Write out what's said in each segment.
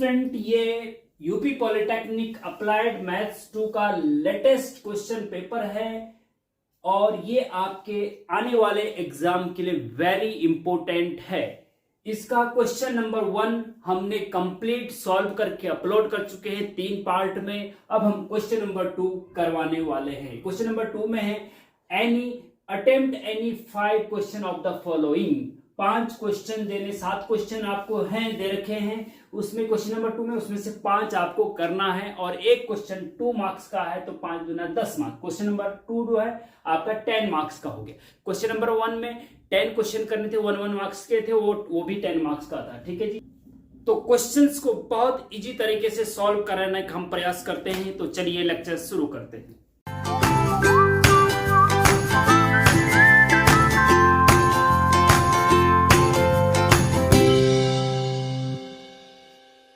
Student, ये UP polytechnic applied maths 2 का latest question paper है और ये आपके आने वाले एग्जाम के लिए वेरी इंपॉर्टेंट है। इसका क्वेश्चन नंबर 1 हमने कंप्लीट सॉल्व करके अपलोड कर चुके हैं 3 पार्ट में। अब हम क्वेश्चन नंबर 2 करवाने वाले हैं। क्वेश्चन नंबर 2 में है any attempt any 5 question of the following. 5 question देने, 7 क्वेश्चन आपको हैं दे रखे हैं, उसमें क्वेश्चन नंबर 2 में उसमें से 5 आपको करना है और एक क्वेश्चन 2 मार्क्स का है तो 5 दूना 10 मार्क्स। क्वेश्चन नंबर 2 जो है आपका 10 मार्क्स का हो गया। क्वेश्चन नंबर 1 में 10 क्वेश्चन करने थे, 1 मार्क्स के थे, वो भी 10 मार्क्स का था। ठीक है जी। तो क्वेश्चंस को बहुत इजी तरीके से सॉल्व कराने का हम प्रयास करते हैं। तो चलिए लेक्चर शुरू करते हैं।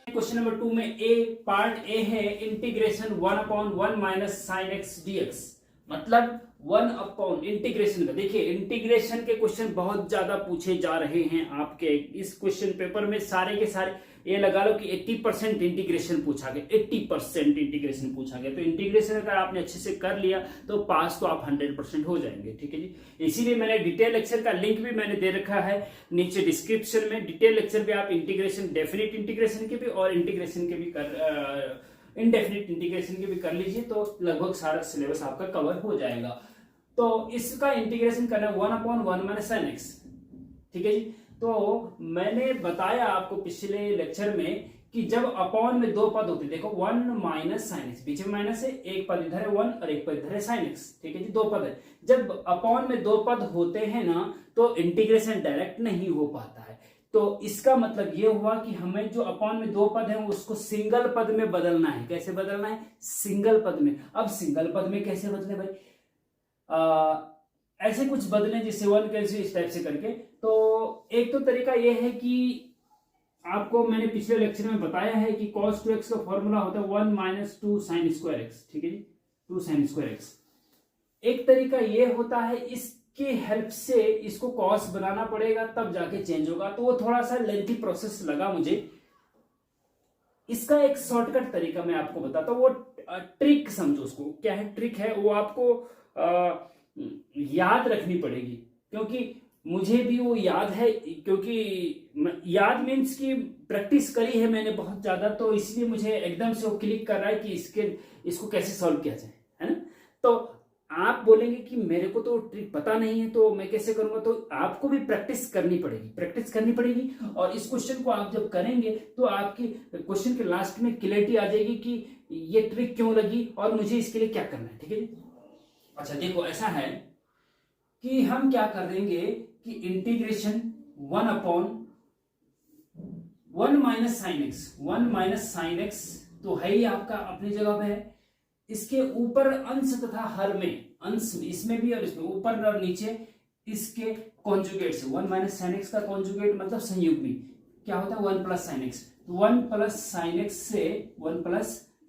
क्वेश्चन नंबर 2 में पार्ट ए है integration 1/1 minus sine x dx. मतलब 1 इंटीग्रेशन का, देखिए इंटीग्रेशन के क्वेश्चन बहुत ज्यादा पूछे जा रहे हैं आपके इस क्वेश्चन पेपर में। सारे के सारे ये लगा लो कि 80% इंटीग्रेशन पूछा गया, 80% इंटीग्रेशन पूछा गया। तो इंटीग्रेशन अगर आपने अच्छे से कर लिया तो पास तो आप 100% हो जाएंगे। ठीक है जी। इसीलिए मैंने डिटेल लेक्चर का लिंक भी मैंने दे रखा है नीचे डिस्क्रिप्शन में। डिटेल लेक्चर भी आप इंटीग्रेशन, डेफिनेट इंटीग्रेशन के भी और इंटीग्रेशन के भी इनडेफिनिट इंटीग्रेशन के भी कर लीजिए तो लगभग सारा सिलेबस आपका कवर हो जाएगा। तो इसका इंटीग्रेशन करना 1/1 माइनस साइन एक्स। ठीक है जी। तो मैंने बताया आपको पिछले लेक्चर में कि जब अपॉन में 2 पद होते, देखो 1 माइनस साइन एक्स, बीच में माइनस है, एक पद इधर है 1 और एक पद इधर है साइन एक्स। ठीक है जी। 2 पद है। जब अपॉन में 2 पद होते हैं ना तो इंटीग्रेशन डायरेक्ट नहीं हो पाता है। तो इसका मतलब ये हुआ कि हमें जो अपॉन में 2 पद है उसको सिंगल पद में बदलना है। कैसे बदलना है? सिंगल पद में। अब सिंगल पद में कैसे बदले भाई? ऐसे कुछ बदलें जिससे 1 कैंसिल इस टाइप से करके। तो एक तो तरीका यह है कि आपको मैंने पिछले लेक्चर में बताया है कि cos 2x का फॉर्मूला होता है 1 माइनस 2 साइन स्क्वायर एक्स। ठीक है जी। 2 साइन स्क्वायर एक्स। एक तरीका यह होता है, इसके हेल्प से इसको cos बनाना पड़ेगा तब जाके चेंज होगा। तो वो थोड़ा सा लेंथी प्रोसेस लगा मुझे। इसका एक शॉर्टकट तरीका मैं आपको बताता हूँ। वो ट्रिक समझो, उसको क्या है ट्रिक है, वो आपको याद रखनी पड़ेगी क्योंकि मुझे भी वो याद है, क्योंकि याद मीन्स की प्रैक्टिस करी है मैंने बहुत ज्यादा, तो इसलिए मुझे एकदम से वो क्लिक कर रहा है कि इसको कैसे सॉल्व किया जाए, है ना। तो आप बोलेंगे कि मेरे को तो ट्रिक पता नहीं है तो मैं कैसे करूंगा, तो आपको भी प्रैक्टिस करनी पड़ेगी। और इस क्वेश्चन को आप जब करेंगे तो आपकी क्वेश्चन के लास्ट में क्लैरिटी आ जाएगी कि ये ट्रिक क्यों लगी और मुझे इसके लिए क्या करना है। ठीक है। अच्छा देखो, ऐसा है कि हम क्या कर देंगे कि integration 1/1 minus sine x, 1 minus sine x तो है ही आपका अपनी जगह पे है। इसके ऊपर अंश तथा हर में, अंश इसमें भी और इसमें, ऊपर और नीचे इसके कॉन्जुगेट से 1 माइनस साइन एक्स का कॉन्जुगेट मतलब संयुग्मी क्या होता है 1 प्लस साइन एक्स। तो 1 प्लस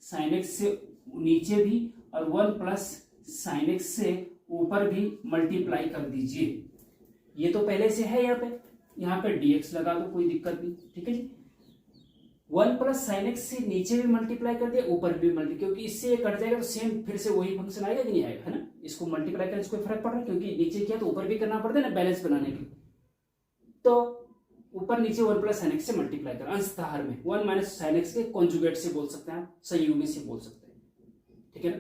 साइन एक्स से नीचे भी और 1 प्लस साइन एक्स से ऊपर भी मल्टीप्लाई कर दीजिए। ये तो पहले से है, यहाँ पे dx लगा दो, कोई दिक्कत नहीं। ठीक है जी। 1 प्लस साइन एक्स से नीचे भी मल्टीप्लाई कर दिया, ऊपर भी मल्टीप्लाई, क्योंकि इससे ये कट जाएगा तो सेम फिर से वही फंक्शन आएगा कि नहीं आएगा, है ना। इसको मल्टीप्लाई करने से कोई फर्क पड़ रहा है क्योंकि नीचे किया तो ऊपर भी करना पड़ता है ना बैलेंस बनाने के लिए। तो ऊपर नीचे 1 प्लस साइन एक्स से मल्टीप्लाई कर, अंश था हर में 1 माइनस साइन एक्स के कॉन्जुगेट से बोल सकते हैं, संयुग्मी से बोल सकते हैं। ठीक है ना।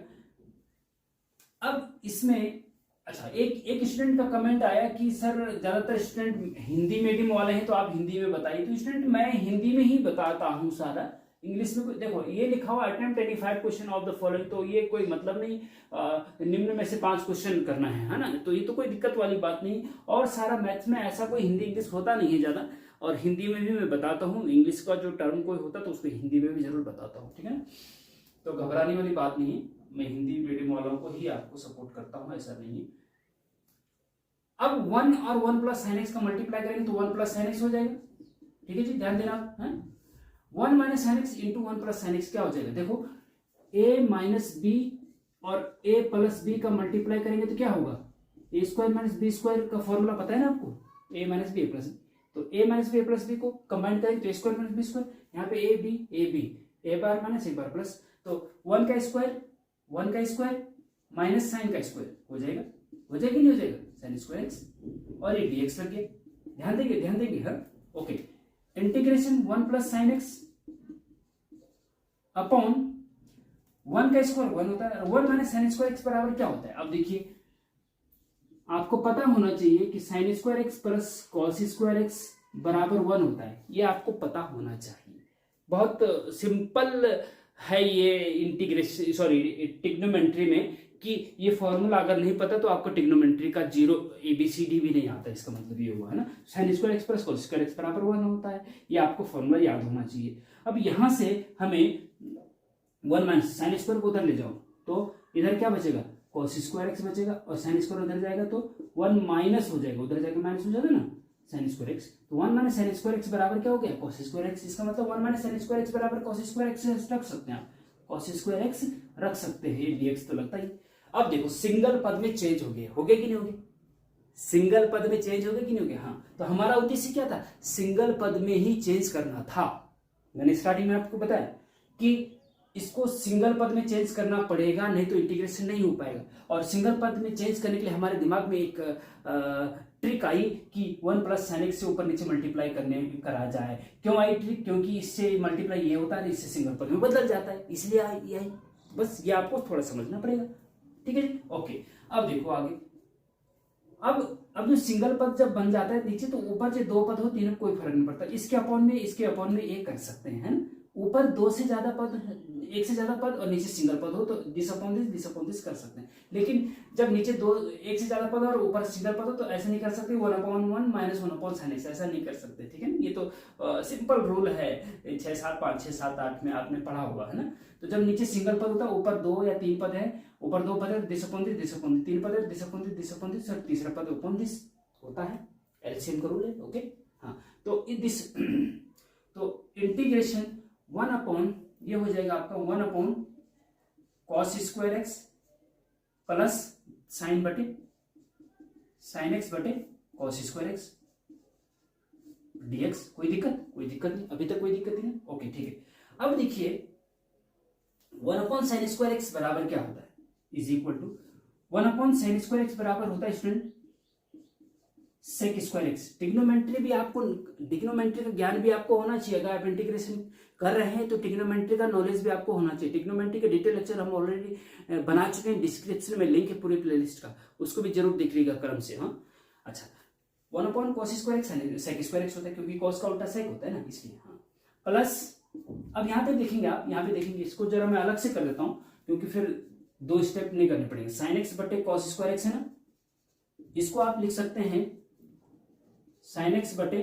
अब इसमें अच्छा एक स्टूडेंट का कमेंट आया कि सर ज्यादातर स्टूडेंट हिंदी मीडियम वाले हैं तो आप हिंदी में बताइए। तो स्टूडेंट मैं हिंदी में ही बताता हूँ सारा, इंग्लिश में देखो ये लिखा हुआ attempt any 5 question of the following, तो ये कोई मतलब नहीं निम्न में से 5 क्वेश्चन करना है ना। तो ये तो कोई दिक्कत वाली बात नहीं। और सारा मैथ्स में ऐसा कोई हिंदी इंग्लिश होता नहीं है ज्यादा, और हिंदी में भी मैं बताता हूँ। इंग्लिश का जो टर्म कोई होता तो उसको हिंदी में भी जरूर बताता हूँ। ठीक है ना। तो घबराने वाली बात नहीं है, मैं हिंदी मीडियम वालों को ही आपको सपोर्ट करता हूं, ऐसा नहीं है। अब 1 और 1 प्लस साइन एक्स का मल्टीप्लाई करेंगे तो 1 प्लस साइन एक्स हो जाएगा। ठीक है जी, ध्यान देना है। 1 minus sine x into 1 plus sine x क्या हो जाएगा? देखो a माइनस बी और a प्लस बी का मल्टीप्लाई करेंगे तो क्या होगा? A square minus B square का फॉर्मूला पता है ना आपको, a माइनस बी प्लस, तो a minus B plus B को कंबाइन करेंगे तो a square minus B square, यहाँ पे A B A bar minus A bar plus, तो 1 का स्क्वायर माइनस साइन का स्क्वायर हो जाएगा नहीं हो जाएगा, साइन स्क्वायर एक्स, और ये dx लग गया। ध्यान देंगे हाँ, okay. Integration 1 plus sine x upon 1 का स्क्वायर 1 होता है, 1 माइनस साइन स्क्वायर एक्स बराबर क्या होता है। अब देखिए आपको पता होना चाहिए कि sign square x plus cos square x बराबर 1 होता है, ये आपको पता होना चाहिए। बहुत सिंपल है ये इंटीग्रेशन, सॉरी टिग्नोमेट्री में, कि ये फॉर्मूला अगर नहीं पता तो आपको टिग्नोमेट्री का 0 ABCD भी नहीं आता। इसका मतलब ये हुआ है ना, sign square x plus cos square x बराबर 1 होता है, ये आपको फॉर्मूला याद होना चाहिए। अब यहां से हमें 1 माइनस साइन स्क्वायर को उधर ले जाओ तो इधर क्या बचेगा, कॉस स्क्वायर एक्स बचेगा, और साइन स्क्वायर उधर जाएगा तो 1 माइनस हो जाएगा, उधर जाकर माइनस हो जाएगा ना साइन स्क्वायर एक्स, तो 1 माइनस साइन स्क्वायर एक्स बराबर क्या हो गया, कॉस स्क्वायर एक्स। इसका मतलब 1 माइनस साइन स्क्वायर एक्स बराबर कॉस स्क्वायर एक्स रख सकते हैं आप, कॉस स्क्वायर एक्स रख सकते हैं, ये dx तो लगता ही। अब देखो सिंगल पद में चेंज हो गए कि नहीं हो गए, सिंगल पद में चेंज हो गए कि नहीं हो गए, हाँ। तो हमारा उद्देश्य क्या था, सिंगल पद में ही चेंज करना था। मैंने स्टार्टिंग में आपको बताया कि इसको सिंगल पद में चेंज करना पड़ेगा, नहीं तो इंटीग्रेशन नहीं हो पाएगा। और सिंगल पद में चेंज करने के लिए हमारे दिमाग में एक ट्रिक आई कि 1 प्लस साइन एक्स से ऊपर नीचे मल्टीप्लाई करा जाए। क्यों आई ट्रिक, क्योंकि इससे मल्टीप्लाई ये होता है, इससे सिंगल पद में बदल जाता है, इसलिए आई। बस ये आपको थोड़ा समझना पड़ेगा, ठीक है जी, ओके। अब देखो आगे, अब जो सिंगल पद जब बन जाता है नीचे, तो ऊपर जो 2 पद हो तीनों कोई फर्क नहीं पड़ता, इसके अपॉन में एक कर सकते हैं, है ना। ऊपर 2 से ज्यादा पद, 1 से ज्यादा पद, और नीचे सिंगल पद हो तो दिस अपॉन दिस कर सकते हैं। लेकिन जब नीचे 1 से ज्यादा पद और ऊपर सिंगल पद हो तो ऐसा नहीं कर सकते, 1/1 माइनस 1 साइन एक्स, ऐसा नहीं कर सकते, ठीक है ना। ये तो सिंपल रूल है, 6 7 5 6 7 8 में आपने पढ़ा हुआ है ना। तो जब नीचे सिंगल पद होता है, ऊपर 2 या 3 पद है, ऊपर 2 पद है दिस अपॉन दिस, 3 पद है दिस अपॉन दिस, और तीसरा पद अपॉन दिस होता है, एलसीएम का रूल है, ओके हाँ। तो दिस तो इंटीग्रेशन 1 अपॉन ये हो जाएगा आपका 1 upon cos square x plus sine x बटे कॉस स्क्वायर एक्स dx। कोई दिक्कत नहीं, अभी तक कोई दिक्कत नहीं, ओके ठीक है। अब देखिए 1 अपॉन साइन स्क्वायर एक्स बराबर क्या होता है, is equal to 1 upon sine square x बराबर होता है student sec square x. Trigonometry का ज्ञान भी आपको होना चाहिए। अगर आप इंटीग्रेशन कर रहे हैं तो ट्रिग्नोमेट्री का नॉलेज भी आपको होना चाहिए। ट्रिग्नोमेट्री के डिटेल लेक्चर हम ऑलरेडी बना चुके हैं, डिस्क्रिप्शन में लिंक है पूरी प्लेलिस्ट का, उसको भी जरूर देख लीजिएगा क्रम से, हाँ। अच्छा 1 upon cos square x sec square x होता है, क्योंकि कॉस का उल्टा सेक होता है ना, इसलिए हाँ। प्लस अब यहाँ पे देखेंगे आप, यहाँ पे देखेंगे, इसको जरा मैं अलग से कर देता हूँ क्योंकि फिर 2 स्टेप नहीं करने पड़ेंगे। साइन एक्स बटे कॉस स्क्वायर एक्स है ना, इसको आप लिख सकते हैं साइन एक्स बटे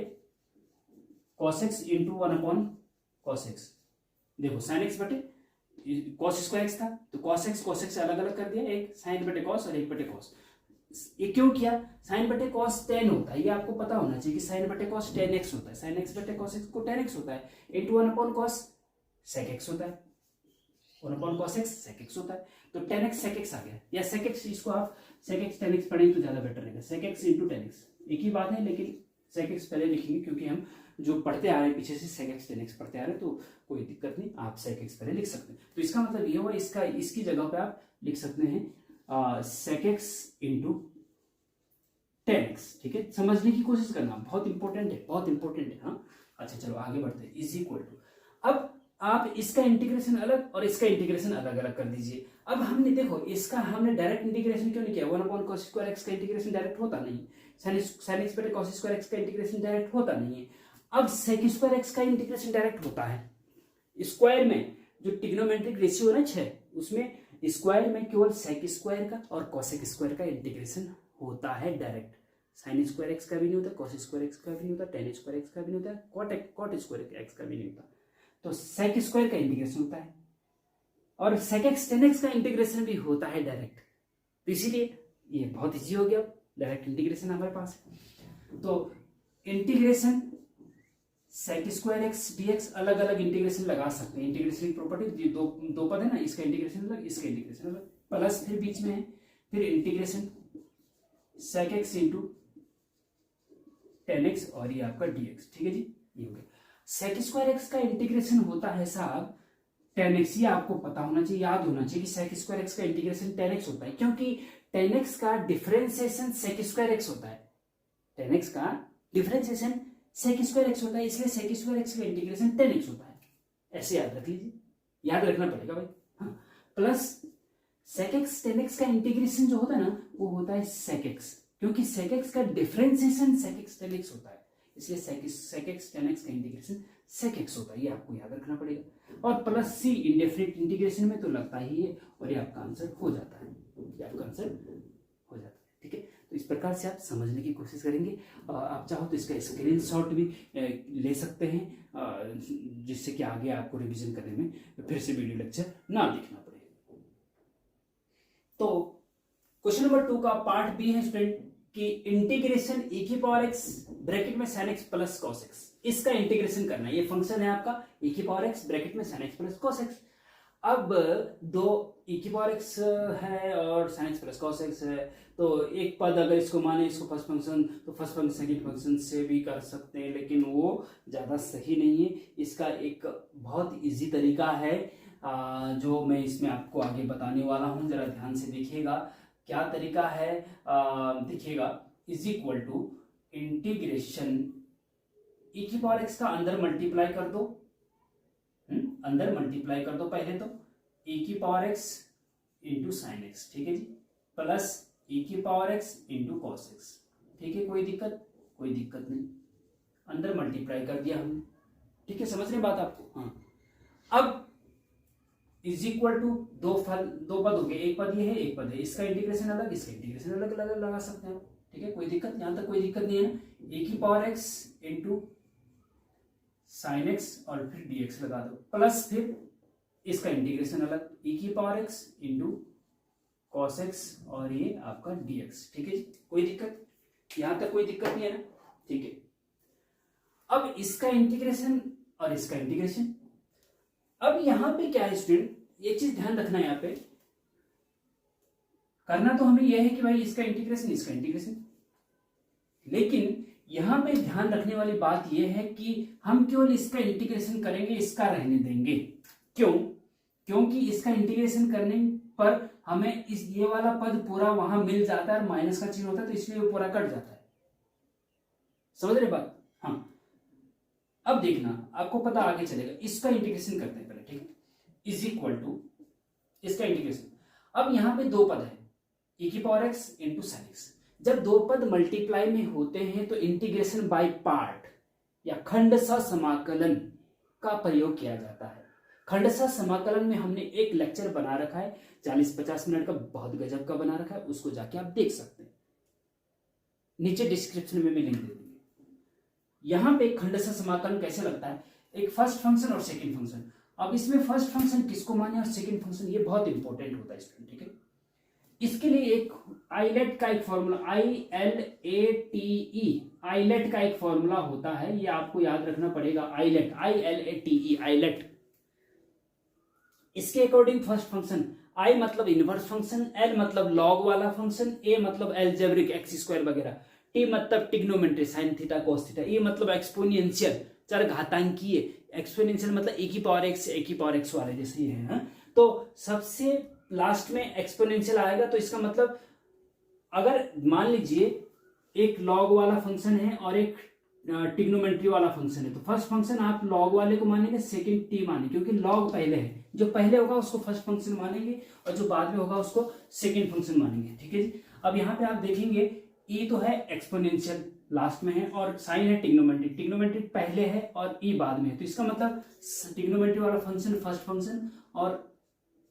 cos x into 1 upon cos x. देखो साइन एक्स बटे कॉस स्क्वायर एक्स था तो कॉस एक्स अलग अलग कर दिया, एक साइन बटे कॉस और एक बटे कॉस। ये क्यों किया, साइन बटे कॉस 10 होता है, ये आपको पता होना चाहिए कि साइन बटे कॉस 10x होता है, साइन एक्स बटे कॉस एक्स को 10x होता है, into 1 upon cos sec x होता है, 1 upon cos x sec x होता है। तो 10x सेक एक्स आ गया, या सेक एक्स, इसको आप सेक एक्स 10x पढ़ेंगे तो ज्यादा बेटर रहेगा, सेक एक्स इंटू 10x एक ही बात है, लेकिन सेक एक्स पहले लिखेंगे क्योंकि हम जो पढ़ते आ रहे हैं पीछे से सेक एक्स 10x पढ़ते आ रहे हैं, तो कोई दिक्कत नहीं, आप सेक एक्स पहले लिख सकते हैं। तो इसका मतलब ये हुआ, इसकी जगह पे आप लिख सकते हैं सेक एक्स इंटू 10x, ठीक है। समझने की कोशिश करना, बहुत इंपॉर्टेंट है, हाँ। अच्छा चलो आगे बढ़ते हैं, इज इक्वल टू, अब आप इसका इंटीग्रेशन अलग और इसका इंटीग्रेशन अलग अलग कर दीजिए। अब हमने देखो इसका हमने डायरेक्ट इंटीग्रेशन क्यों नहीं किया, 1 अपॉन कॉस स्क्वायर एक्स का इंटीग्रेशन डायरेक्ट होता नहीं, साइन एक्स बटे कॉस स्क्वायर एक्स का इंटीग्रेशन डायरेक्ट होता नहीं है। अब सेक स्क्वायर एक्स का इंटीग्रेशन डायरेक्ट होता है। स्क्वायर में जो ट्रिग्नोमेट्रिक रेशियो है ना 6, उसमें स्क्वायर में केवल सेक स्क्वायर का और कॉसेक स्क्वायर का इंटीग्रेशन होता है डायरेक्ट। साइन स्क्वायर एक्स का भी नहीं होता, कॉस स्क्वायर एक्स का भी नहीं होता, टेन स्क्वायर एक्स का भी नहीं होता, कॉट स्क्वायर एक्स का भी नहीं होता। तो सेक स्क्वायर का इंटीग्रेशन होता है और सेक एक्स 10x का इंटीग्रेशन भी होता है डायरेक्ट। तो इसीलिए ये बहुत इजी हो गया, डायरेक्ट इंटीग्रेशन हमारे पास है। तो integration sec square x dx अलग अलग इंटीग्रेशन लगा सकते हैं। इंटीग्रेशन की प्रॉपर्टी दो पद है ना, इसका इंटीग्रेशन अलग, इसका इंटीग्रेशन अलग, प्लस फिर बीच में है फिर integration sec x into 10x और ये आपका dx, ठीक है जी, ये हो गया। सेक स्क्वायर एक्स का इंटीग्रेशन होता है साहब tan x, ये आपको पता होना चाहिए, याद होना चाहिए कि सेक स्क्वायर एक्स का इंटीग्रेशन tan x होता है, क्योंकि tan x का डिफरेंशिएशन सेक स्क्वायर एक्स होता है, tan x का डिफरेंशिएशन सेक स्क्वायर एक्स होता है, इसलिए सेक स्क्वायर एक्स का इंटीग्रेशन tan x होता है। ऐसे याद रख लीजिए, याद रखना पड़ेगा भाई। हाँ, plus sec x tan x का इंटीग्रेशन जो होता है ना वो होता है सेक एक्स, क्योंकि सेक एक्स का differentiation sec x tan x होता है, इसलिए सेक एक्स tan x का इंटीग्रेशन सेक एक्स होता है, ये आपको याद रखना पड़ेगा। और प्लस सी इंडेफिनिट इंटीग्रेशन में तो लगता ही है, और ये आपका आंसर हो जाता है, ये आपका आंसर हो जाता है। ठीक है, तो इस प्रकार से आप समझने की कोशिश करेंगे। आप चाहो तो इसका स्क्रीनशॉट भी ले सकते हैं, जिससे कि आगे आपको रिवीजन करने में फिर से वीडियो लेक्चर ना देखना पड़े। तो क्वेश्चन नंबर 2 का पार्ट बी है स्टूडेंट कि इंटीग्रेशन e की पावर x ब्रैकेट में sin x plus cos x, इसका इंटीग्रेशन करना है। ये फंक्शन है आपका e की पावर x ब्रैकेट में sin x plus cos x। अब दो e की पावर x है और sin x plus cos x है, तो एक पद अगर इसको माने इसको फर्स्ट फंक्शन, तो फर्स्ट फंक्शन सेकंड फंक्शन से भी कर सकते हैं, लेकिन वो ज़्यादा सही नहीं है। इसका एक बहुत इजी तरीका है जो मैं इसमें आपको आगे बताने वाला हूँ, जरा ध्यान से देखिएगा। क्या तरीका है देखिएगा, is equal to integration e की पावर x का अंदर मल्टीप्लाई कर दो, अंदर मल्टीप्लाई कर दो पहले तो e की power x into sine x, ठीक है जी, प्लस e की power x into cos x. ठीक है, कोई दिक्कत नहीं, अंदर मल्टीप्लाई कर दिया हमने। ठीक है, समझ रहे बात आपको। हाँ, अब इज इक्वल टू दो पद हो गए, एक पद ये है एक पद है, इसका इंटीग्रेशन अलग इसका इंटीग्रेशन अलग अलग लगा सकते हैं। ठीक है, कोई दिक्कत, यहां तक कोई दिक्कत नहीं है। e की power x into sine x और फिर dx लगा दो, प्लस फिर इसका इंटीग्रेशन अलग e की power x into cos x और ये आपका dx। ठीक है जी, कोई दिक्कत, यहां तक कोई दिक्कत नहीं है ना। ठीक है, अब इसका इंटीग्रेशन और इसका इंटीग्रेशन। अब यहां पे क्या है स्टूडेंट, ये चीज ध्यान रखना है, यहां पे करना तो हमें यह है कि भाई इसका इंटीग्रेशन इसका इंटीग्रेशन, लेकिन यहां पे ध्यान रखने वाली बात यह है कि हम केवल इसका इंटीग्रेशन करेंगे, इसका रहने देंगे। क्यों? क्योंकि इसका इंटीग्रेशन करने पर हमें इस ये वाला पद पूरा वहां मिल जाता है और माइनस का चिन्ह होता है, तो इसलिए वो पूरा कट जाता है। समझ रहे बात? हाँ, अब देखना, आपको पता आगे चलेगा। इसका इंटीग्रेशन करते हैं पहले, ठीक है, इज इक्वल टू इसका इंटीग्रेशन। अब यहां पे दो पद है, e की power x into sine x. जब दो पद मल्टीप्लाई में होते हैं तो इंटीग्रेशन बाय पार्ट या खंडशः समाकलन का प्रयोग किया जाता है। खंडशः समाकलन में हमने एक लेक्चर बना रखा है 40-50 मिनट का, बहुत गजब का बना रखा है, उसको जाके आप देख सकते हैं, नीचे डिस्क्रिप्शन में मैं लिंक दे दूंगी। यहां पे खंडशः समाकलन कैसे लगता है, एक फर्स्ट फंक्शन और सेकंड फंक्शन। अब इसमें फर्स्ट फंक्शन किसको माने और सेकंड फंक्शन, ये बहुत इंपॉर्टेंट होता है स्टूडेंट। ठीक है, इसके लिए एक आइलेट का एक फॉर्मूला, ILATE, आइलेट का एक फॉर्मूला होता है, ये आपको याद रखना पड़ेगा। ILATE, ILATE, ILATE. इसके अकॉर्डिंग फर्स्ट फंक्शन, I मतलब इनवर्स फंक्शन, L मतलब लॉग वाला फंक्शन, A मतलब एल्जेब्रिक एक्स स्क्वायर वगैरह, T मतलब trigonometry sine theta cos theta, E मतलब एक्सपोनेंशियल चर घातांकीय, एक्सपोनेंशियल मतलब e की पावर x वाले जैसे ये है। तो सबसे लास्ट में एक्सपोनेंशियल आएगा, तो इसका मतलब अगर मान लीजिए एक लॉग वाला फंक्शन है और एक टिग्नोमेट्री वाला फंक्शन है, तो फर्स्ट फंक्शन आप लॉग वाले को मानेंगे, सेकंड टी मानेंगे, क्योंकि लॉग पहले है, जो पहले होगा उसको फर्स्ट फंक्शन मानेंगे और जो बाद में होगा उसको सेकंड फंक्शन मानेंगे। ठीक है जी, अब यहाँ पे आप देखेंगे e तो है एक्सपोनेंशियल लास्ट में है और साइन है टिग्नोमेट्री, टिग्नोमेट्री पहले है और e बाद में है, तो इसका मतलब टिग्नोमेट्री वाला फंक्शन फर्स्ट फंक्शन और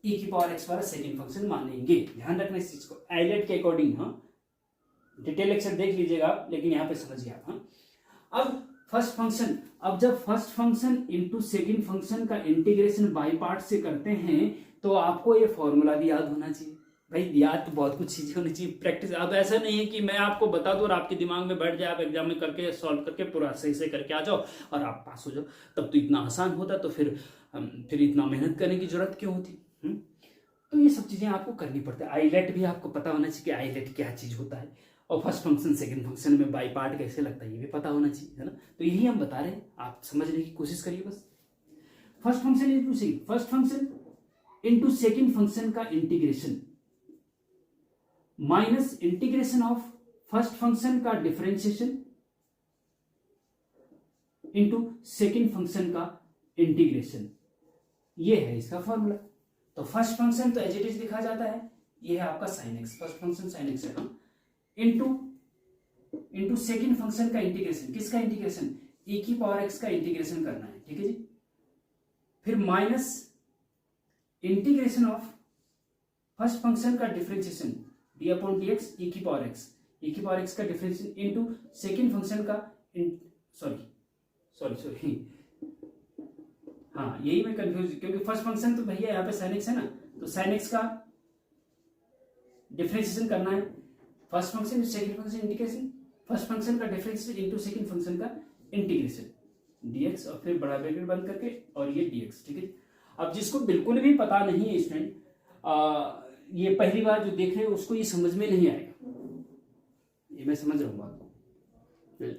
e की पावर x वाला सेकंड फंक्शन मानेंगे। ध्यान रखना इस चीज को, आइलेट के अकॉर्डिंग। हाँ, डिटेल लेक्चर देख लीजिएगा आप, लेकिन यहाँ पे समझिए आप। हाँ, अब फर्स्ट फंक्शन, अब जब first function into second function का इंटीग्रेशन बाय पार्ट से करते हैं तो आपको ये फॉर्मूला भी याद होना चाहिए। भाई याद तो बहुत कुछ चीजें होनी चाहिए, प्रैक्टिस। अब ऐसा नहीं है कि मैं आपको बता दूं और आपके दिमाग में बैठ जाए, आप एग्जाम में करके सॉल्व करके पूरा सही से करके आ जाओ और आप पास हो जाओ, तब तो इतना आसान होता, तो फिर इतना मेहनत करने की जरूरत क्यों होती। तो ये सब चीजें आपको करनी पड़ती है। आइलेट भी आपको पता होना चाहिए कि आइलेट क्या चीज होता है, और फर्स्ट फंक्शन सेकंड फंक्शन में बाई पार्ट कैसे लगता है ये भी पता होना चाहिए, है ना। तो यही हम बता रहे हैं, आप समझने की कोशिश करिए बस। First function into second, first function into second function का integration minus integration of first function का डिफरेंशिएशन इंटू सेकंड फंक्शन का इंटीग्रेशन, ये है इसका फॉर्मूला। तो फर्स्ट फंक्शन तो एज इट इज लिखा जाता है, ये है आपका sin x, first function sin x है ना, इंटू सेकंड फंक्शन का इंटीग्रेशन, किसका इंटीग्रेशन, e की पावर x का इंटीग्रेशन करना है, ठीक है जी। फिर minus integration of first function का differentiation d upon dx e की पावर x का डिफरेंशिएशन इंटू सेकंड फंक्शन का सॉरी हाँ यही मैं कंफ्यूज, क्योंकि फर्स्ट फंक्शन तो भैया यहाँ पे sin x है ना, तो sin x का डिफरेंशिएशन करना है, first function second function integration, first function का डिफरेंशिएशन इनटू सेकंड फंक्शन का इंटीग्रेशन dx और फिर बड़ा ब्रैकेट बंद करके और ये dx, ठीक है। अब जिसको बिल्कुल भी पता नहीं है स्टूडेंट, ये पहली बार जो देख रहे हैं उसको ये समझ में नहीं आएगा, ये मैं समझ रहा हूँ बात।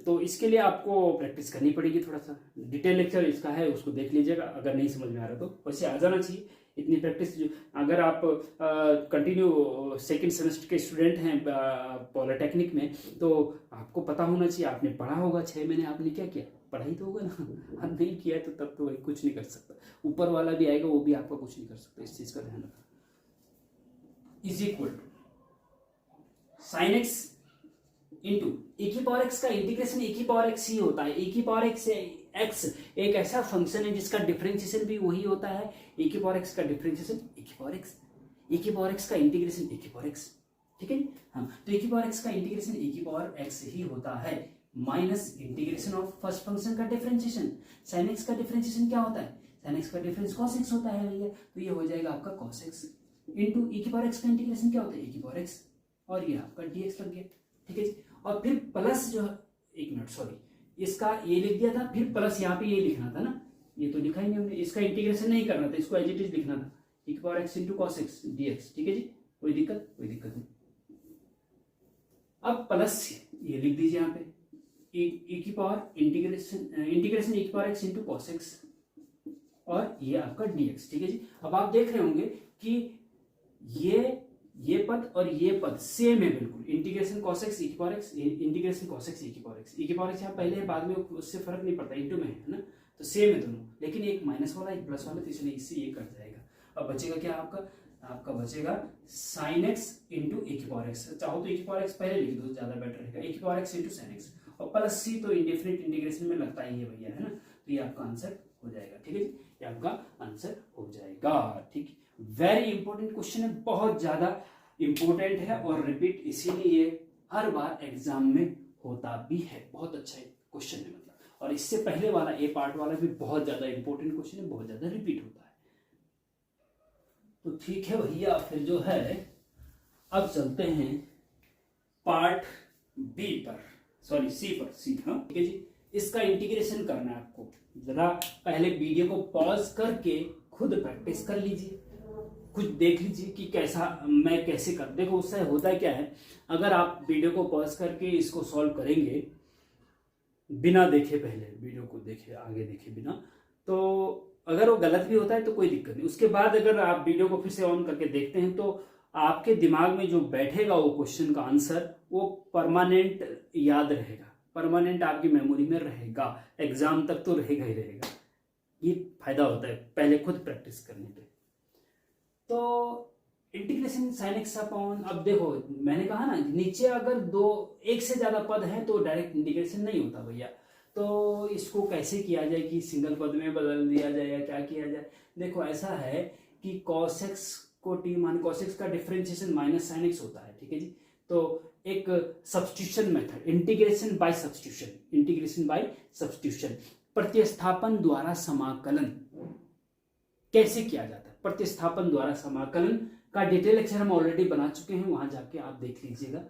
तो इसके लिए आपको प्रैक्टिस करनी पड़ेगी, थोड़ा सा डिटेल लेक्चर इसका है उसको देख लीजिएगा, अगर नहीं समझ में आ रहा तो वैसे आ जाना चाहिए इतनी प्रैक्टिस। अगर आप कंटिन्यू सेकंड सेमेस्टर के स्टूडेंट हैं पॉलिटेक्निक में, तो आपको पता होना चाहिए, आपने पढ़ा होगा 6 महीने, आपने क्या किया, पढ़ाई तो होगा ना, और नहीं किया तो तब तो वही कुछ नहीं कर सकता, ऊपर वाला भी आएगा वो भी आपका कुछ नहीं कर सकता, इस चीज का ध्यान रखना। Is equal to sine x into e की पावर x का इंटीग्रेशन e की पावर x ही होता है। e की पावर x एक ऐसा फंक्शन है जिसका डिफरेंशिएशन भी वही होता है, e की पावर x का डिफरेंशिएशन e की पावर x, e की पावर x का इंटीग्रेशन e की पावर x, ठीक है हाँ। तो e की पावर x का इंटीग्रेशन e की पावर x ही होता है, minus integration of first function का डिफरेंशिएशन, sin x का डिफरेंशिएशन क्या होता है, sin x का डिफरेंस cos x होता है भैया, तो ये हो जाएगा आपका cos x इंटू e की पावर x का इंटीग्रेशन क्या होता है e की पावर x, और ये आपका dx लग गया, ठीक है जी। और फिर प्लस जो एक मिनट सॉरी, इसका ये लिख दिया था, फिर प्लस यहाँ पे ये लिखना था ना, ये तो लिखा ही नहीं हमने, इसका इंटीग्रेशन नहीं करना था, इसको एज इट इज लिखना था, e की power x into cos x dx, ठीक है जी, कोई दिक्कत नहीं। अब प्लस ये लिख दीजिए यहाँ पे e की पावर इंटीग्रेशन e की power x into cos x और ये आपका dx, ठीक है जी। अब आप देख रहे होंगे कि ये पद और ये पद सेम है बिल्कुल, इंटीग्रेशन cos x e की power x, integration cos x e की पावर x, e की पावर x यहाँ पहले है बाद में उससे फर्क नहीं पड़ता, इंटू में है ना, तो सेम है दोनों, लेकिन एक माइनस वाला एक प्लस वाला, तो इसलिए इससे ये कट जाएगा। अब बचेगा क्या आपका बचेगा sin x इंटू e की पावर x, चाहो तो e की पावर x पहले लिख दो, ज्यादा बेटर रहेगा, e की power x into sin x, और प्लस c तो इंडेफिनिट इंटीग्रेशन में लगता ही है भैया, है ना, तो ये आपका आंसर हो जाएगा, ठीक है जी, ये आपका आंसर हो जाएगा, ठीक। वेरी इंपॉर्टेंट क्वेश्चन है, बहुत ज्यादा इंपॉर्टेंट है और रिपीट इसीलिए हर बार एग्जाम में होता भी है, बहुत अच्छा क्वेश्चन है मतलब, और इससे पहले वाला ए पार्ट वाला भी बहुत ज्यादा इंपॉर्टेंट क्वेश्चन है, बहुत ज्यादा रिपीट होता है। तो ठीक है भैया, फिर जो है अब चलते हैं पार्ट बी पर, सॉरी सी पर, सी हाँ ठीक है जी। इसका इंटीग्रेशन करना है आपको, जरा पहले वीडियो को पॉज करके खुद प्रैक्टिस कर लीजिए, कुछ देख लीजिए कि मैं कैसे कर, देखो उससे होता है क्या है, अगर आप वीडियो को पॉज करके इसको सॉल्व करेंगे बिना देखे, पहले वीडियो को देखे आगे देखे बिना, तो अगर वो गलत भी होता है तो कोई दिक्कत नहीं, उसके बाद अगर आप वीडियो को फिर से ऑन करके देखते हैं तो आपके दिमाग में जो बैठेगा वो क्वेश्चन का आंसर वो परमानेंट याद रहेगा, परमानेंट आपकी मेमोरी में रहेगा, एग्जाम तक तो रहेगा ही रहेगा। ये फायदा होता है पहले खुद प्रैक्टिस करने पे। तो इंटीग्रेशन साइन एक्स अपॉन, अब देखो मैंने कहा ना नीचे अगर एक से ज्यादा पद है तो डायरेक्ट इंटीग्रेशन नहीं होता भैया, तो इसको कैसे किया जाए कि सिंगल पद में बदल दिया जाए या क्या किया जाए। देखो ऐसा है कि cos x को t मान cos x का डिफरेंशिएशन माइनस साइन एक्स होता है, ठीक है जी। तो एक substitution method, integration by substitution, प्रतिस्थापन द्वारा समाकलन कैसे किया जाता है, प्रतिस्थापन द्वारा समाकलन का डिटेल लेक्चर हम ऑलरेडी बना चुके हैं, वहां जाके आप देख लीजिएगा।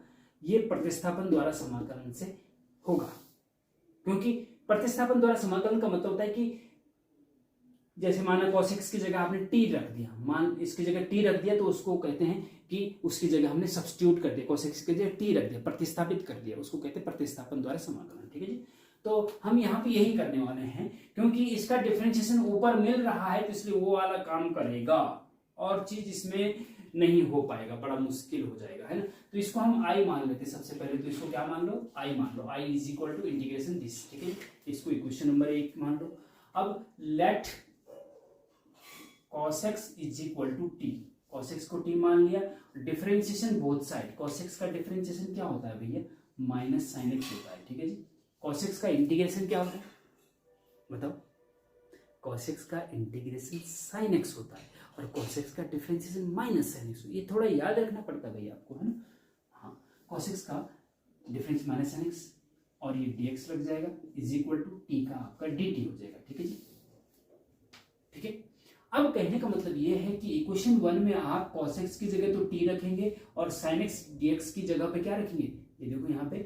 ये प्रतिस्थापन द्वारा समाकलन से होगा, क्योंकि प्रतिस्थापन द्वारा समाकलन का मतलब होता है कि जैसे माना cos x की जगह आपने t रख दिया, मान इसकी जगह t रख दिया तो उसको कहते हैं कि उसकी जगह हमने सब्स्टिट्यूट कर दिया, cos x की जगह t रख दिया, प्रतिस्थापित कर दिया, उसको कहते हैं प्रतिस्थापन द्वारा समाकलन। ठीक है जी। तो हम यहाँ पे यही करने वाले हैं, क्योंकि इसका डिफरेंशिएशन ऊपर मिल रहा है तो इसलिए वो वाला काम करेगा, और चीज इसमें नहीं हो पाएगा, बड़ा मुश्किल हो जाएगा, है ना। तो इसको हम आई मान लेते हैं सबसे पहले। तो इसको क्या मान लो, आई मान लो, I is equal to integration this. ठीक है, इसको इक्वेशन नंबर 1 मान लो। अब let cos x is equal to T, cos x को t मान लिया, differentiation both side, cos x का डिफरेंशिएशन क्या होता है भैया, माइनस साइन एक्स होता है। ठीक है जी। cos x का इंटीग्रेशन क्या होता है बताओ, cos x का इंटीग्रेशन sin x होता है, और cos x का डिफरेंशिएशन माइनस sin x। ये थोड़ा याद रखना पड़ता है भैया आपको, है ना। हाँ, cos x का डिफरेंस माइनस sin x, और ये dx लग जाएगा इज इक्वल टू टी का आपका dt हो जाएगा। ठीक है जी। ठीक है, अब कहने का मतलब ये है कि इक्वेशन 1 में आप cos x की जगह तो t रखेंगे, और sin x dx की जगह पे क्या रखेंगे, ये देखो यहाँ पे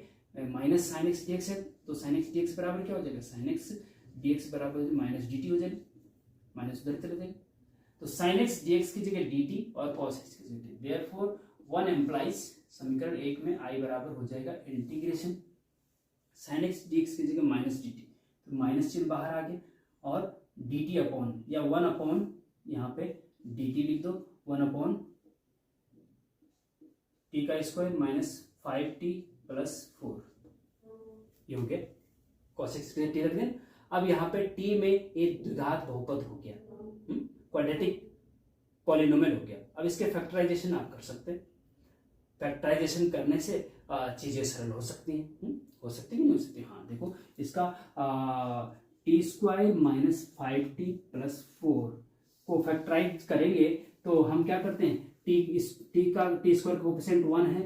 माइनस sin x dx है, तो sin x dx बराबर क्या हो जाएगा, sin x dx बराबर माइनस dt हो जाएगा, माइनस उधर चले जाएगा। तो sin x dx की जगह dt और cos x की जगह, देयरफॉर 1 एम्प्लाइज समीकरण 1 में i बराबर हो जाएगा इंटीग्रेशन sin x dx की जगह माइनस dt, तो माइनस चिन्ह बाहर आ गया, और dt अपॉन या 1 अपॉन यहाँ पे dt लिख दो, 1 अपॉन t का स्क्वायर माइनस 5t प्लस 4, ये हो गया cos x की t रख दें। अब यहाँ पे t में एक द्विघात बहुपद हो गया, क्वाड्रेटिक पॉलिनोमियल हो गया। अब इसके फैक्टराइजेशन आप कर सकते हैं, फैक्टराइजेशन करने से चीजें सरल हो सकती हैं, हो सकती है कि नहीं हो सकती। हाँ देखो, इसका T square minus 5t plus 4 को फैक्टराइज करेंगे तो हम क्या करते हैं, टी का टी स्क्वायर कोएफिशिएंट 1 है,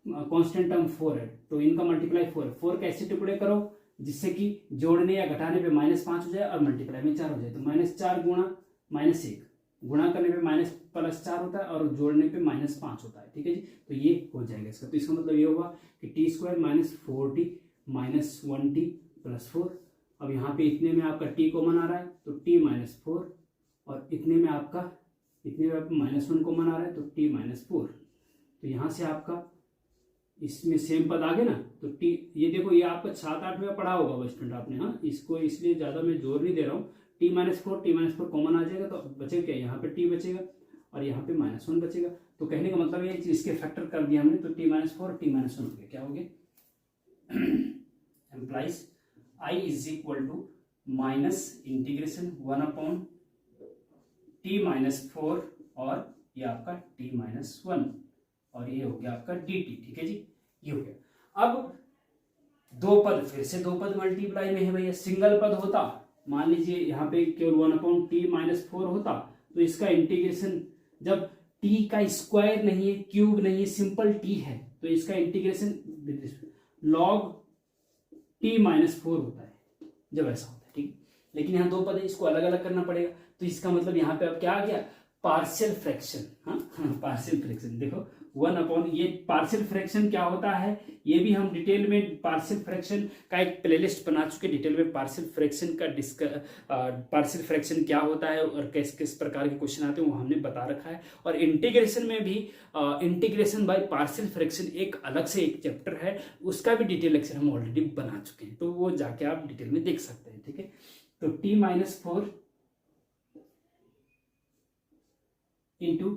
कांस्टेंट टर्म 4 है, तो इनका मल्टीप्लाई 4 कैसे टुकड़े करो जिससे कि जोड़ने या घटाने पे -5 हो जाए और मल्टीप्लाई में 4 हो जाए, तो -4 गुणा -1, गुणा करने पे माइनस प्लस 4 होता है और जोड़ने पे -5 होता है। ठीक है जी, तो ये हो जाएगा इसका। तो इसका मतलब ये होगा कि T square minus 4t minus 1t plus 4। अब यहाँ पे इतने में आपका t कॉमन आ रहा है तो t माइनस 4, और इतने में आपका -1 कॉमन आ रहा है तो t माइनस 4। तो यहाँ से आपका इसमें सेम पद आ गए ना, तो t, ये देखो ये आपका 7-8 में पढ़ा होगा बचपन आपने, हाँ इसको इसलिए ज्यादा मैं जोर नहीं दे रहा हूँ। t माइनस 4 कॉमन आ जाएगा तो बचेगा क्या, यहाँ पे t बचेगा और यहाँ पे -1 बचेगा। तो कहने का मतलब ये इसके फैक्टर कर दिया हमने, तो t माइनस 4 t माइनस 1 हो गया, क्या हो गया, implies i is equal to minus integration 1 upon t minus 4 और ये आपका t माइनस 1 और ये हो गया आपका dt। ठीक है जी, ये हो गया। अब दो पद, फिर से दो पद मल्टीप्लाई में है भैया, सिंगल पद होता, मान लीजिए यहाँ पे केवल 1 अपॉन t माइनस 4 होता, तो इसका इंटीग्रेशन जब t का स्क्वायर नहीं है, क्यूब नहीं है, सिंपल t है, तो इसका इंटीग्रेशन log t माइनस 4 होता है जब ऐसा होता है। ठीक, लेकिन यहाँ दो पद है, इसको अलग अलग करना पड़ेगा, तो इसका मतलब यहाँ पे अब क्या आ गया, पार्शियल फ्रैक्शन। हाँ, पार्शियल फ्रैक्शन देखो 1 अपॉन, ये पार्शियल फ्रैक्शन क्या होता है ये भी हम डिटेल में पार्शियल फ्रैक्शन का एक प्लेलिस्ट बना चुके, डिटेल में पार्शियल फ्रैक्शन का पार्शियल फ्रैक्शन क्या होता है और किस किस प्रकार के क्वेश्चन आते हैं वो हमने बता रखा है। और इंटीग्रेशन में भी इंटीग्रेशन बाय पार्शियल फ्रैक्शन एक अलग से एक चैप्टर है, उसका भी डिटेल लेक्चर हम ऑलरेडी बना चुके हैं, तो वो जाके आप डिटेल में देख सकते हैं। ठीक है, तो t minus 4 into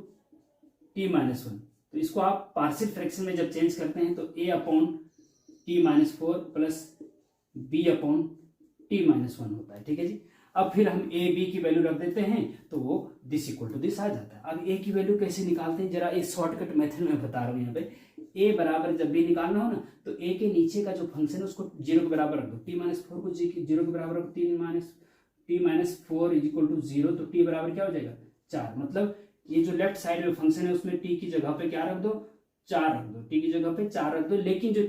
T minus 1, तो इसको आप पार्शियल फ्रैक्शन में जब चेंज करते हैं तो a upon T minus 4 plus b upon T minus 1 होता है। ठीक है जी, अब फिर हम a b की वैल्यू रख देते हैं तो वो दिस इक्वल टू दिस आ जाता है। अब a की वैल्यू कैसे निकालते हैं, जरा एक शॉर्टकट मेथड में बता रहा हूँ। यहाँ पे a बराबर जब भी निकालना हो ना तो a के नीचे का जो फंक्शन है उसको 0 के बराबर रख दो, टी माइनस 4 को 0 के बराबर रखो, T minus 4 is equal to 0, तो t बराबर क्या हो जाएगा 4। मतलब ये जो लेफ्ट साइड में फंक्शन है उसमें t की जगह पे क्या रख दो, 4 रख दो, t की जगह पे 4 रख दो, लेकिन जो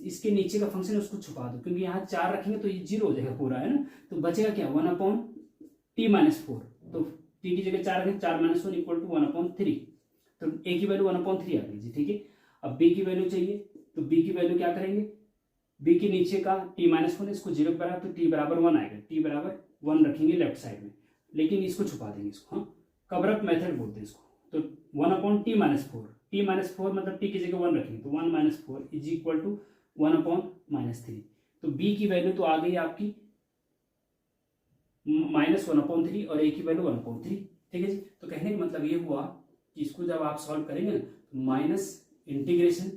इसके नीचे का फंक्शन है उसको छुपा दो, क्योंकि यहाँ 4 रखेंगे तो ये 0 हो जाएगा पूरा, है ना। तो बचेगा क्या 1 अपॉन टी माइनस 4, तो t की जगह 4 रखेंगे, 4 माइनस 1 इक्वल टू 1 अपॉन 3, तो a की वैल्यू 1 अपॉन 3 आ गई। ठीक है, अब b की वैल्यू चाहिए, तो b की वैल्यू क्या करेंगे, b के नीचे का t माइनस 1 इसको 0 के बराबर, तो t बराबर 1 आएगा, t बराबर 1 रखेंगे लेफ्ट साइड में, लेकिन इसको छुपा देंगे इसको, हाँ, कवर अप मेथड बोलते हैं इसको। तो 1/t-4, t-4 मतलब t की जगह 1 रखेंगे, तो 1 - 4 इज इक्वल टू 1/-3। तो b की वैल्यू तो आ गई आपकी -1/3 और a की वैल्यू 1/3, ठीक है जी। तो कहने का मतलब ये हुआ कि इसको जब आप सॉल्व करेंगे ना, तो माइनस इंटीग्रेशन,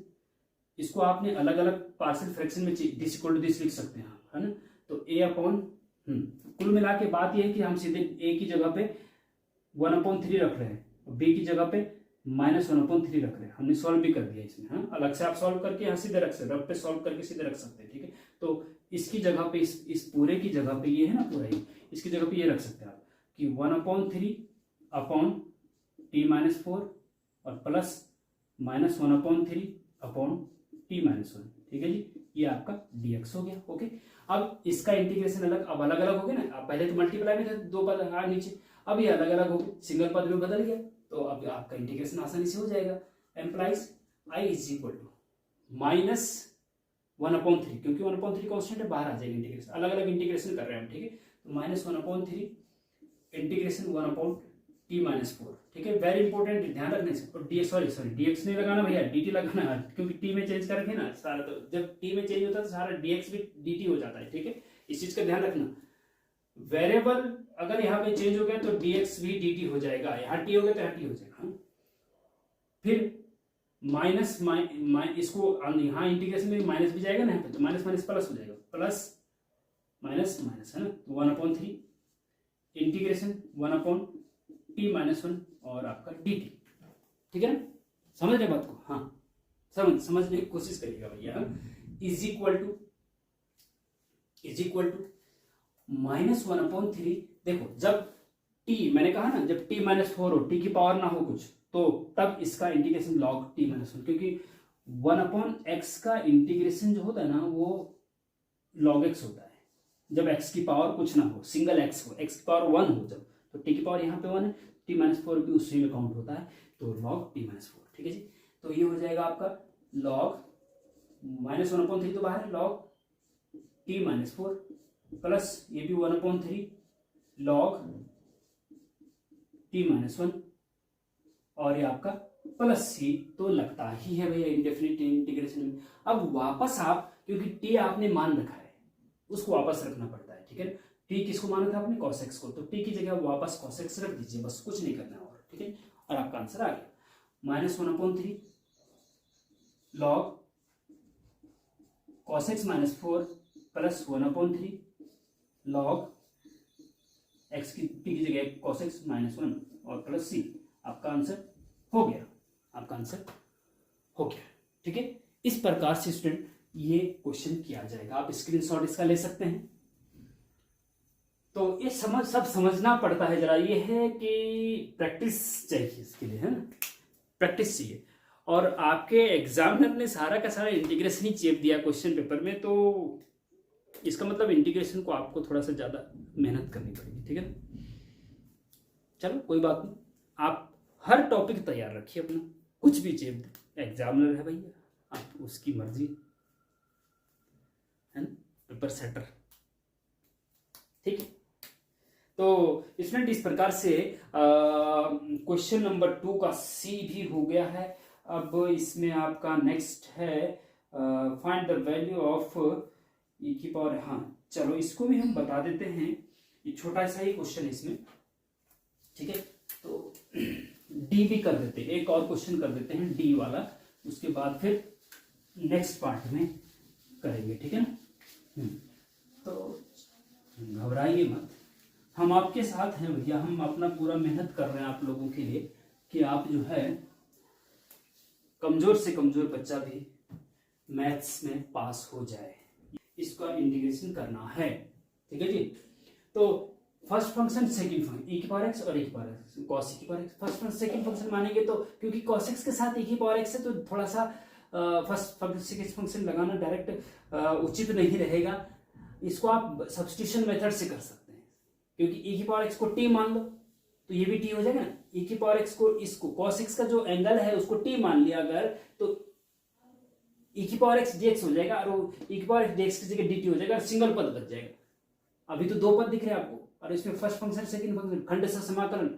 इसको आपने अलग अलग पार्शियल फ्रैक्शन में दिस इक्वल टू दिस लिख सकते हैं आप, है ना। तो कुल मिला के बात ये है कि हम सीधे a की जगह पे 1/3 रख रहे हैं और b की जगह पे -1/3 रख रहे हैं। हमने सॉल्व भी कर दिया इसमें, हाँ, अलग से आप सॉल्व करके यहाँ सीधे रख सकते हैं, रफ पे सॉल्व करके सीधे रख सकते हैं, ठीक है। तो इसकी जगह पे इस पूरे की जगह पे ये है ना पूरा ही, इसकी जगह पे ये रख सकते हैं आप कि 1/3/t-4 और प्लस -1/3/t-1, ठीक है जी। ये आपका dx हो गया, ओके। अब इसका इंटीग्रेशन अब अलग अलग हो गया ना, अब पहले तो मल्टीप्लाई में था, दो पद नीचे, अब ये अलग अलग हो गए, सिंगल पद में बदल गया, तो अब आपका इंटीग्रेशन आसानी से हो जाएगा। Implies i is equal to -1/3, क्योंकि 1/3 कॉन्स्टेंट है, बाहर आ जाएगा इंटीग्रेशन, अलग अलग इंटीग्रेशन कर रहे हैं हम, ठीक है। तो -1/3 इंटीग्रेशन 1/t-4, ठीक है। वेरी इंपॉर्टेंट, ध्यान रखने से। और dx नहीं लगाना भैया, dt लगाना है, क्योंकि t में चेंज करके ना सारा, तो जब t में चेंज होता है तो सारा dx भी dt हो जाता है, ठीक है। इस चीज का ध्यान रखना। वेरिएबल अगर यहाँ पे चेंज हो गया तो dx भी dt हो जाएगा, यहाँ t हो गया तो यहाँ t हो जाएगा। फिर माइनस इसको यहाँ इंटीग्रेशन में माइनस भी जाएगा ना, यहाँ पे तो माइनस माइनस प्लस हो जाएगा, प्लस माइनस माइनस, है ना। तो 1/3 इंटीग्रेशन 1/t-1 और आपका dt, ठीक है ना। समझ रहे बात को, हाँ, समझने की कोशिश करिएगा भैया। इज इक्वल टू -1/3, देखो जब t, मैंने कहा ना जब t-4 हो, t की पावर ना हो कुछ, तो तब इसका इंटीग्रेशन log t-1, क्योंकि 1/x का इंटीग्रेशन जो होता है ना वो log x होता है, जब x की पावर कुछ ना हो, सिंगल x हो, x की पावर 1 हो जब, तो t की पावर यहाँ पे 1 है, t-4 भी उसी में काउंट होता है, तो log t-4, ठीक है जी। तो ये हो जाएगा आपका log -1/3 तो बाहर है, log t-4 प्लस ये भी 1/3 log t-1 और ये आपका प्लस c, तो लगता ही है भैया इंडेफिनिट इंटीग्रेशन में। अब वापस आप, क्योंकि t आपने मान रखा है, उसको वापस रखना पड़ता है, ठीक है। t किसको माना था आपने, cos x को, तो t की जगह वापस cos x रख दीजिए, बस कुछ नहीं करना और, ठीक है। और आपका आंसर आ गया -1/3 log cos x - 4 plus 1/3 log x की t की जगह cos x - 1 और प्लस c। आपका आंसर हो गया, आपका आंसर हो गया, ठीक है। इस प्रकार से स्टूडेंट ये क्वेश्चन किया जाएगा, आप स्क्रीनशॉट इसका ले सकते हैं। तो ये सब समझना पड़ता है, जरा ये है कि प्रैक्टिस चाहिए इसके लिए, है ना, प्रैक्टिस चाहिए। और आपके एग्जामिनर ने सारा का सारा इंटीग्रेशन ही चेप दिया क्वेश्चन पेपर में, तो इसका मतलब इंटीग्रेशन को आपको थोड़ा सा ज्यादा मेहनत करनी पड़ेगी, ठीक है। चलो कोई बात नहीं, आप हर टॉपिक तैयार रखिए अपना, कुछ भी चेप दे, एग्जामिनर है भैया, आप उसकी मर्जी, है ना, पेपर सेटर, ठीक है। तो स्टूडेंट इस प्रकार से क्वेश्चन नंबर 2 का सी भी हो गया है। अब इसमें आपका नेक्स्ट है find the value of e की पावर, हाँ चलो इसको भी हम बता देते हैं, ये छोटा सा ही क्वेश्चन है इसमें, ठीक है। तो डी भी कर देते हैं, एक और क्वेश्चन कर देते हैं डी वाला, उसके बाद फिर नेक्स्ट पार्ट में करेंगे, ठीक है ना। तो घबराइए मत, हम आपके साथ हैं भैया, हम अपना पूरा मेहनत कर रहे हैं आप लोगों के लिए कि आप जो है कमजोर से कमजोर बच्चा भी मैथ्स में पास हो जाए। इसका इंटीग्रेशन करना है, ठीक है जी। तो first function second function e की पावर x और e की पावर x cos e की power x, first function second function मानेंगे तो क्योंकि cos x के साथ e की पावर x है तो थोड़ा सा फर्स्ट फंक्शन सेकंड फंक्शन लगाना डायरेक्ट उचित नहीं रहेगा, इसको आप सब्स्टिट्यूशन मेथड से कर सकते हैं, क्योंकि e की पावर x को t मान लो तो ये भी t हो जाएगा ना, e की पावर x को इसको cos x का जो एंगल है उसको t मान लिया अगर, तो e की पावर x dx हो जाएगा और e की पावर x dx की जगह dt हो जाएगा, सिंगल पद बच जाएगा। अभी तो दो पद दिख रहे हैं आपको, और इसमें फर्स्ट फंक्शन सेकंड फंक्शन खंडशः समाकलन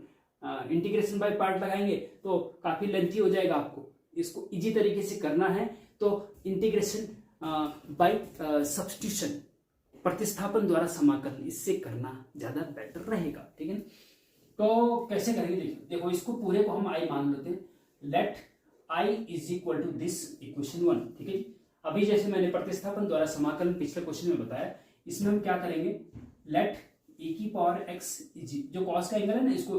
इंटीग्रेशन बाय पार्ट लगाएंगे तो काफी लेंथी हो जाएगा। आपको इसको इजी तरीके से करना है तो इंटीग्रेशन बाय सब्स्टिट्यूशन प्रतिस्थापन द्वारा समाकलन इससे करना ज्यादा बेटर रहेगा। ठीक है, तो कैसे करेंगे देखो इसको पूरे को हम आई मान लेते हैं। Let I is equal to this equation 1। ठीक है, अभी जैसे मैंने प्रतिस्थापन द्वारा समाकलन पिछले क्वेश्चन में बताया, इसमें हम क्या करेंगे, लेट e की पावर x जो कॉस का एंगल है ना इसको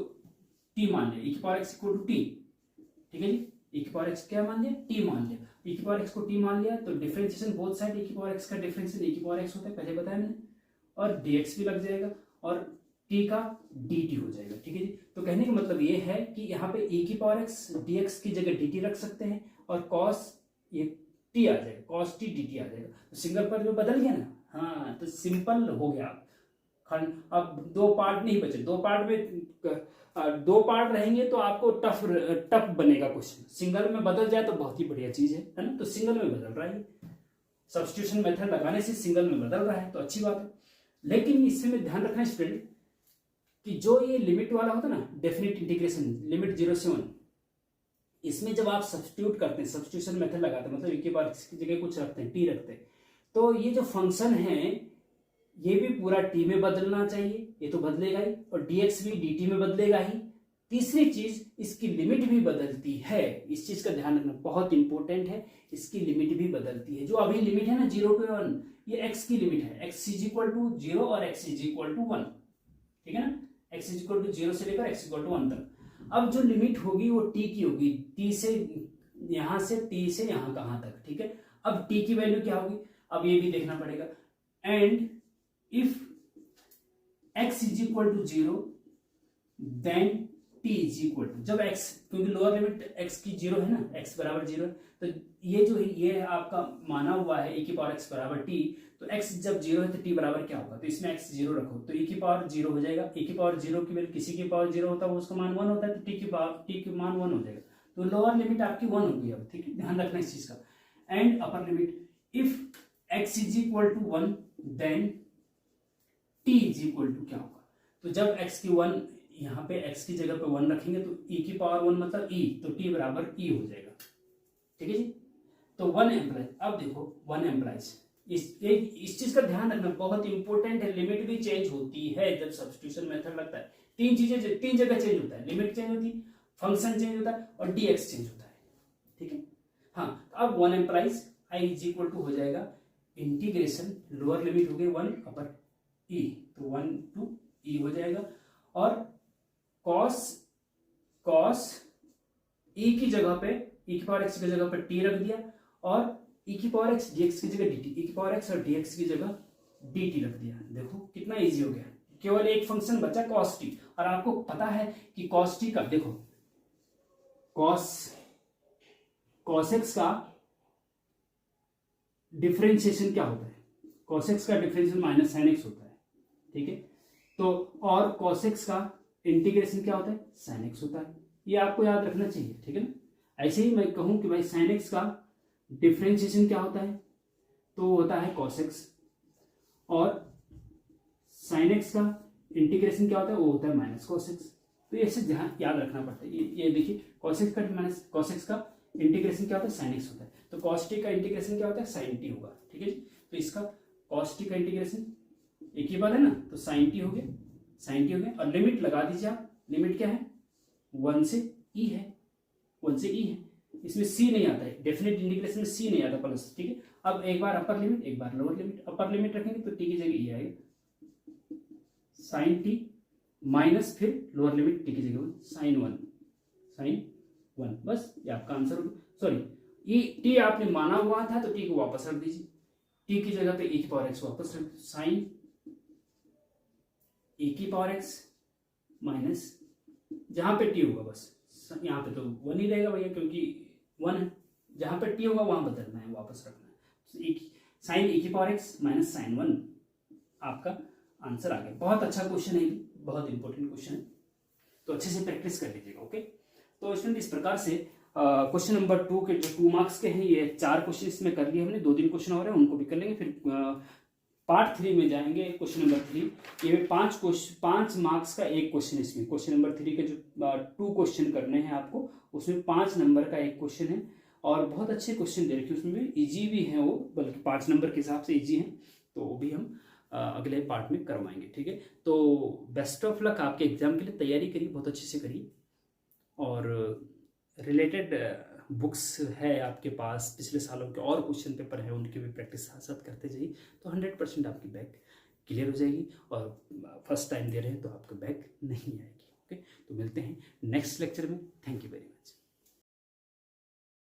t मान लिया, e की power x equal to t। ठीक है जी, e की पावर x क्या मान लिया, t मान लिया। e की पावर x को t मान लिया तो डिफरेंशिएशन बोथ साइड e की पावर x का डिफरेंशिएशन e की पावर x होता है, पहले बताया मैंने, और dx भी लग जाएगा और t का dt हो जाएगा। ठीक है जी, तो कहने का मतलब ये है कि यहाँ पे e की पावर x dx की जगह dt रख सकते हैं और cos ये t आ जाएगा, cos t dt आ जाएगा, तो सिंगल पर में बदल गया ना। हाँ, तो सिंपल हो गया खंड। अब दो पार्ट नहीं बचे, दो पार्ट में दो पार्ट रहेंगे तो आपको टफ बनेगा क्वेश्चन। सिंगल में बदल जाए तो बहुत ही बढ़िया चीज है ना। तो सिंगल में बदल रहा है, सब्स्टिट्यूशन मेथड लगाने से सिंगल में बदल रहा है तो अच्छी बात है। लेकिन इसमें ध्यान रखना स्टूडेंट कि जो ये लिमिट वाला होता है ना, डेफिनेट इंटीग्रेशन लिमिट 0 से 1, इसमें जब आप सब्स्टिट्यूट करते हैं, सब्स्टिट्यूशन मेथड लगाते हैं, मतलब एक बार इसकी जगह कुछ रखते हैं, टी रखते हैं, तो ये जो फंक्शन है ये भी पूरा टी में बदलना चाहिए, ये तो बदलेगा ही, और dx भी dt में बदलेगा ही। तीसरी चीज, इसकी लिमिट भी बदलती है, इस चीज का ध्यान रखना बहुत इंपॉर्टेंट है, इसकी लिमिट भी बदलती है। जो अभी लिमिट है ना 0 to 1, ये x की लिमिट है, x इज इक्वल टू 0 और x इज इक्वल टू 1। ठीक है ना, x इज इक्वल टू 0 से लेकर x इक्वल टू 1 तक। अब जो लिमिट होगी वो t की होगी, t से यहां से t से यहां कहां तक। ठीक है, अब t की वैल्यू क्या होगी, अब ये भी देखना पड़ेगा। And if x is equal to 0 then t is equal to, जब x, क्योंकि लोअर लिमिट x की 0 है ना, x बराबर 0, तो ये जो ये आपका माना हुआ है e की पावर x बराबर t, तो x जब 0 है तो t बराबर क्या होगा, तो इसमें x 0 रखो तो e की पावर 0 हो जाएगा। e की पावर 0 की वैल्यू किसी की पावर 0 होता है उसका मान 1 होता है, तो t की मान 1 हो जाएगा, तो लोअर लिमिट आपकी 1 होगी। अब ठीक है, ध्यान रखना इस चीज का। And upper limit if x is equal to 1 then t is equal to क्या होगा, तो जब x की 1 यहाँ पे x की जगह पे 1 रखेंगे तो e की पावर 1 मतलब e, तो t बराबर e हो जाएगा। ठीक है जी, तो 1 एम्प्लाइज। अब देखो 1 एम्प्लाइज, इस चीज का ध्यान रखना बहुत इंपॉर्टेंट है। लिमिट भी चेंज होती है जब सब्स्टिट्यूशन मेथड लगता है, तीन जगह चेंज होता है, लिमिट चेंज होती है, फंक्शन चेंज होता है और dx चेंज होता है। ठीक है, हाँ, अब 1 implies i is equal to हो जाएगा इंटीग्रेशन, लोअर लिमिट हो गई 1 अपर e, तो 1 to e हो जाएगा, और cos e की जगह पे e की पावर x की जगह पे t रख दिया, और e की पावर x dx की जगह dt, e की पावर x और dx की जगह dt रख दिया। देखो कितना इजी हो गया, केवल एक फंक्शन बचा cos t, और आपको पता है कि cos t का, देखो cos x का डिफरेंशिएशन क्या होता है, cos x का डिफरेंशिएशन माइनस sin x होता है। ठीक है, तो और cos x का इंटीग्रेशन क्या होता है, sin x होता है, ये आपको याद रखना चाहिए। ठीक है ना, ऐसे ही मैं कहूं कि भाई sin x का डिफरेंशिएशन क्या होता है, तो होता है cos x, और sin x का इंटीग्रेशन क्या होता है, वो होता है माइनस cos x। तो ऐसे ध्यान याद रखना पड़ता है। ये देखिए cos x का माइनस cos x का इंटीग्रेशन क्या होता है, sin x होता है, तो cos t का इंटीग्रेशन क्या होता है, sin t होगा। ठीक है जी, तो इसका cos t का इंटीग्रेशन एक ही बात है ना, तो sin t हो गया, sin t हो गया, और लिमिट लगा दीजिए आप। लिमिट क्या है, 1 से e है, 1 से e है, इसमें c नहीं आता है, डेफिनेट इंटीग्रेशन में c नहीं आता प्लस। ठीक है, अब एक बार अपर लिमिट एक बार लोअर लिमिट, अपर लिमिट रखेंगे तो t की जगह e आएगा, sin t माइनस फिर लोअर लिमिट t की जगह sin 1, बस ये आपका आंसर होगा। सॉरी, t आपने माना हुआ था तो t को वापस रख दीजिए, t की जगह पे e की पावर x वापस रख दीजिए, sin e की पावर x माइनस, जहां पे t होगा बस, यहाँ पे तो 1 ही रहेगा भैया क्योंकि 1 है, जहां पे t होगा वहां बदलना है, वापस रखना है। साइन e की पावर x माइनस sin 1 आपका आंसर आ गया। बहुत अच्छा क्वेश्चन है, बहुत इंपॉर्टेंट क्वेश्चन है, तो अच्छे से प्रैक्टिस कर लीजिएगा। ओके, तो स्टूडेंट इस प्रकार से क्वेश्चन नंबर 2 के जो 2 मार्क्स के हैं, ये 4 क्वेश्चन इसमें कर लिए हमने, 2-3 क्वेश्चन और हैं उनको भी कर लेंगे, फिर पार्ट 3 में जाएंगे। क्वेश्चन नंबर 3, ये 5 मार्क्स का एक क्वेश्चन, इसमें क्वेश्चन नंबर 3 के जो 2 क्वेश्चन करने हैं आपको, उसमें 5 नंबर का एक क्वेश्चन है और बहुत अच्छे क्वेश्चन दे रखे हैं, उसमें भी इजी भी हैं वो, बल्कि 5 नंबर के हिसाब से इजी हैं, तो वो भी हम अगले पार्ट में करवाएंगे। ठीक है, तो बेस्ट ऑफ लक आपके एग्जाम के लिए, तैयारी करिए, बहुत अच्छे से करिए, और रिलेटेड बुक्स है आपके पास, पिछले सालों के और क्वेश्चन पेपर है, उनकी भी प्रैक्टिस साथ साथ करते जाइए, तो 100% आपकी बैक क्लियर हो जाएगी, और फर्स्ट टाइम दे रहे हैं तो आपको बैक नहीं आएगी। ओके, तो मिलते हैं नेक्स्ट लेक्चर में। Thank you very much.